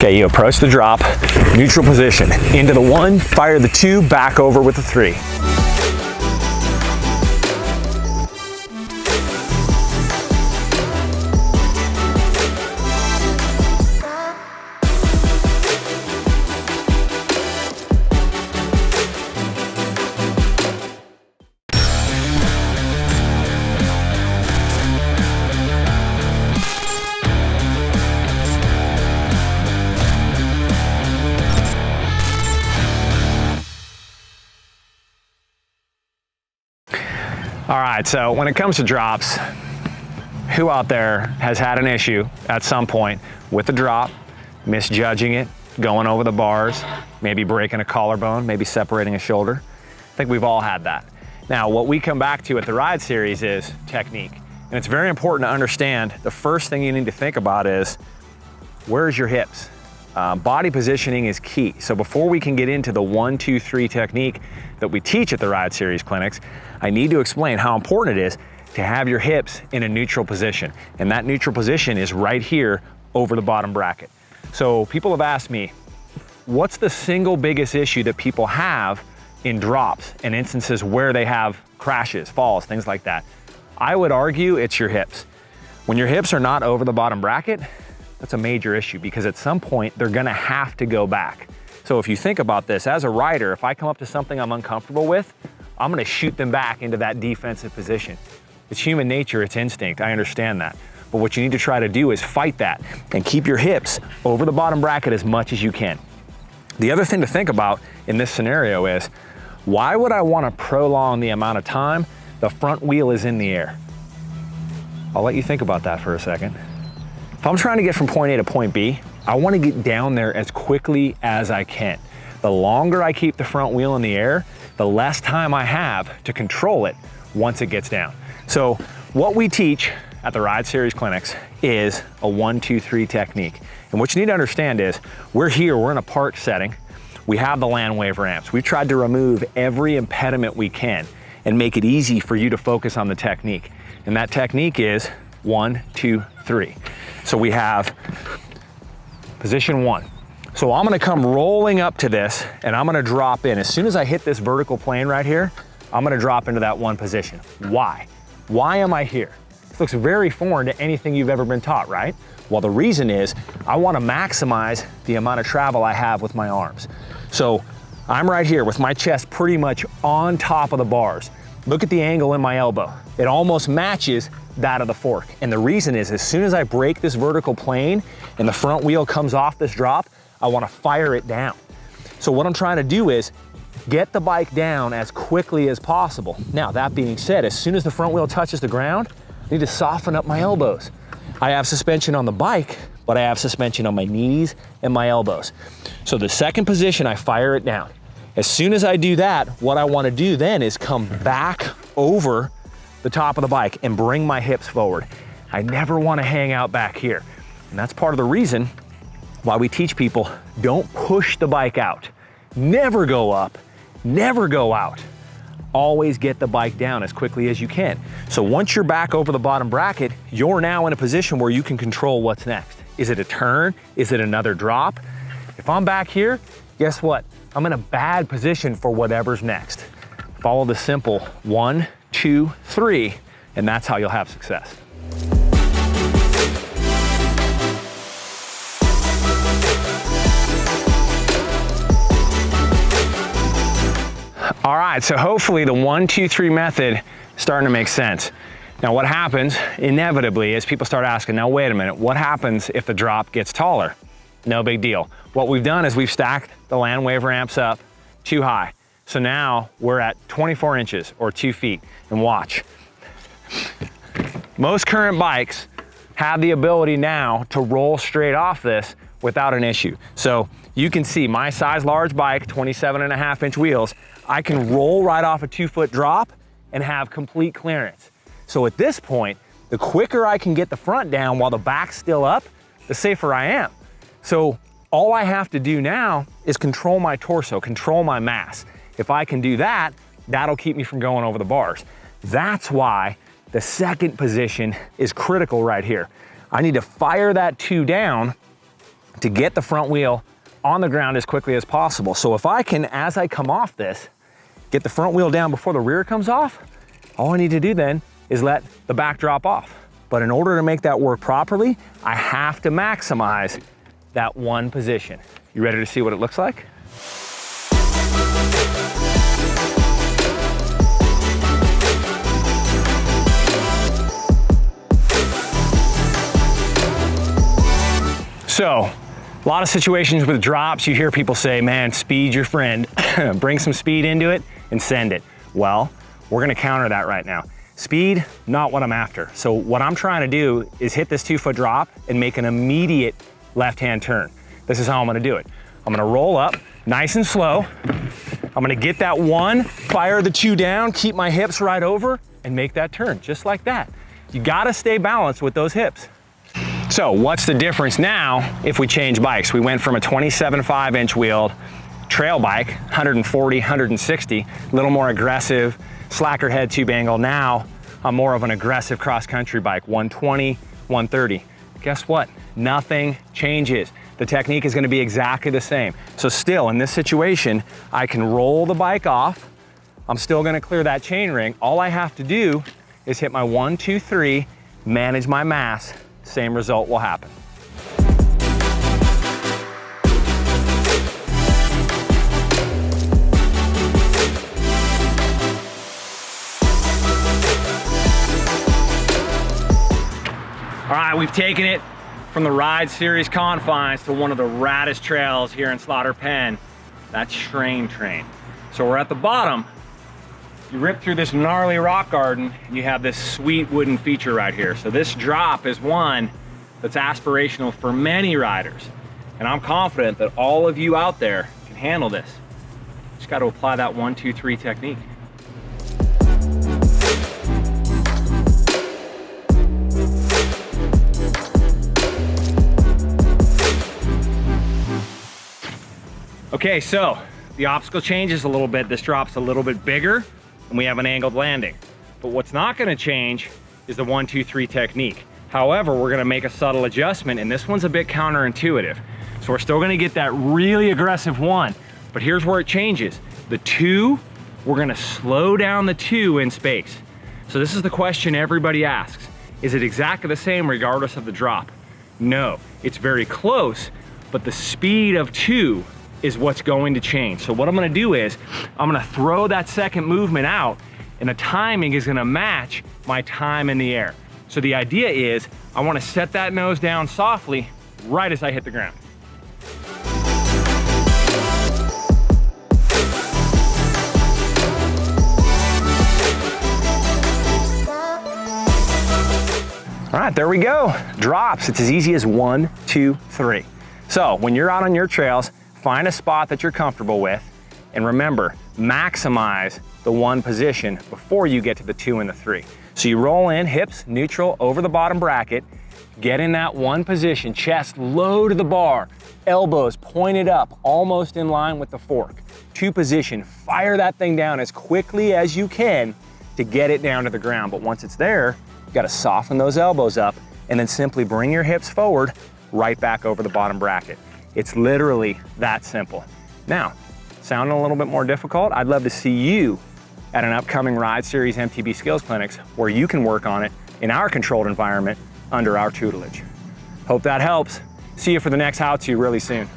Okay, you approach the drop, neutral position, into the 1, fire the 2, back over with the 3. All right, so when it comes to drops, who out there has had an issue at some point with the drop, misjudging it, going over the bars, maybe breaking a collarbone, maybe separating a shoulder? I think we've all had that. Now, what we come back to at the Ride Series is technique. And it's very important to understand the first thing you need to think about is, where's your hips? Body positioning is key. So before we can get into the 1, 2, 3 technique that we teach at the Ride Series clinics, I need to explain how important it is to have your hips in a neutral position. And that neutral position is right here over the bottom bracket. So people have asked me, what's the single biggest issue that people have in drops and instances where they have crashes, falls, things like that? I would argue it's your hips. When your hips are not over the bottom bracket, that's a major issue because at some point they're gonna have to go back. So if you think about this, as a rider, if I come up to something I'm uncomfortable with, I'm gonna shoot them back into that defensive position. It's human nature, it's instinct, I understand that. But what you need to try to do is fight that and keep your hips over the bottom bracket as much as you can. The other thing to think about in this scenario is, why would I wanna prolong the amount of time the front wheel is in the air? I'll let you think about that for a second. If I'm trying to get from point A to point B, I want to get down there as quickly as I can. The longer I keep the front wheel in the air, the less time I have to control it once it gets down. So what we teach at the Ride Series clinics is a 1, 2, 3 technique. And what you need to understand is, we're here, we're in a park setting. We have the land wave ramps. We've tried to remove every impediment we can and make it easy for you to focus on the technique. And that technique is 1, 2, 3. So we have position 1. So I'm gonna come rolling up to this and I'm gonna drop in. As soon as I hit this vertical plane right here, I'm gonna drop into that 1 position. Why? Why am I here? This looks very foreign to anything you've ever been taught, right? Well, the reason is I wanna maximize the amount of travel I have with my arms. So I'm right here with my chest pretty much on top of the bars. Look at the angle in my elbow. It almost matches that of the fork. And the reason is, as soon as I break this vertical plane and the front wheel comes off this drop, I wanna fire it down. So what I'm trying to do is get the bike down as quickly as possible. Now, that being said, as soon as the front wheel touches the ground, I need to soften up my elbows. I have suspension on the bike, but I have suspension on my knees and my elbows. So the second position, I fire it down. As soon as I do that, what I wanna do then is come back over the top of the bike and bring my hips forward. I never wanna hang out back here. And that's part of the reason why we teach people, don't push the bike out. Never go up, never go out. Always get the bike down as quickly as you can. So once you're back over the bottom bracket, you're now in a position where you can control what's next. Is it a turn? Is it another drop? If I'm back here, guess what? I'm in a bad position for whatever's next. Follow the simple 1, 2, 3, and that's how you'll have success. All right, so hopefully the 1, 2, 3 method is starting to make sense. Now what happens inevitably is people start asking, now wait a minute, what happens if the drop gets taller? No big deal. What we've done is we've stacked the land wave ramps up too high. So now we're at 24 inches or 2 feet, and watch. Most current bikes have the ability now to roll straight off this without an issue. So you can see my size large bike, 27.5-inch wheels, I can roll right off a 2-foot drop and have complete clearance. So at this point, the quicker I can get the front down while the back's still up, the safer I am. So all I have to do now is control my torso, control my mass. If I can do that, that'll keep me from going over the bars. That's why the second position is critical right here. I need to fire that 2 down to get the front wheel on the ground as quickly as possible. So if I can, as I come off this, get the front wheel down before the rear comes off, all I need to do then is let the back drop off. But in order to make that work properly, I have to maximize that one position. You ready to see what it looks like? So, a lot of situations with drops, you hear people say, man, speed's your friend. Bring some speed into it and send it. Well, we're gonna counter that right now. Speed, not what I'm after. So what I'm trying to do is hit this 2-foot drop and make an immediate left-hand turn. This is how I'm gonna do it. I'm gonna roll up nice and slow. I'm gonna get that one, fire the 2 down, keep my hips right over, and make that turn, just like that. You gotta stay balanced with those hips. So what's the difference now if we change bikes? We went from a 27 5-inch wheeled trail bike, 140, 160, a little more aggressive, slacker head tube angle. Now I'm more of an aggressive cross-country bike, 120, 130. Guess what? Nothing changes. The technique is gonna be exactly the same. So still, in this situation, I can roll the bike off. I'm still gonna clear that chain ring. All I have to do is hit my 1, 2, 3, manage my mass, same result will happen. All right, we've taken it from the Ride Series confines to one of the raddest trails here in Slaughter Pen. That's Train. So we're at the bottom. You rip through this gnarly rock garden, and you have this sweet wooden feature right here. So this drop is one that's aspirational for many riders. And I'm confident that all of you out there can handle this. Just got to apply that 1, 2, 3 technique. Okay, so the obstacle changes a little bit. This drop's a little bit bigger and we have an angled landing. But what's not gonna change is the 1, 2, 3 technique. However, we're gonna make a subtle adjustment, and this one's a bit counterintuitive. So we're still gonna get that really aggressive 1, but here's where it changes. The 2, we're gonna slow down the 2 in space. So this is the question everybody asks. Is it exactly the same regardless of the drop? No, it's very close, but the speed of 2 is what's going to change. So what I'm gonna do is, I'm gonna throw that second movement out, and the timing is gonna match my time in the air. So the idea is, I wanna set that nose down softly right as I hit the ground. All right, there we go. Drops, it's as easy as 1, 2, 3. So when you're out on your trails, find a spot that you're comfortable with, and remember, maximize the 1 position before you get to the 2 and the 3. So you roll in, hips neutral over the bottom bracket, get in that 1 position, chest low to the bar, elbows pointed up, almost in line with the fork. 2 position, fire that thing down as quickly as you can to get it down to the ground. But once it's there, you gotta soften those elbows up and then simply bring your hips forward, right back over the bottom bracket. It's literally that simple. Now, sounding a little bit more difficult? I'd love to see you at an upcoming Ride Series MTB Skills Clinics where you can work on it in our controlled environment under our tutelage. Hope that helps. See you for the next how-to really soon.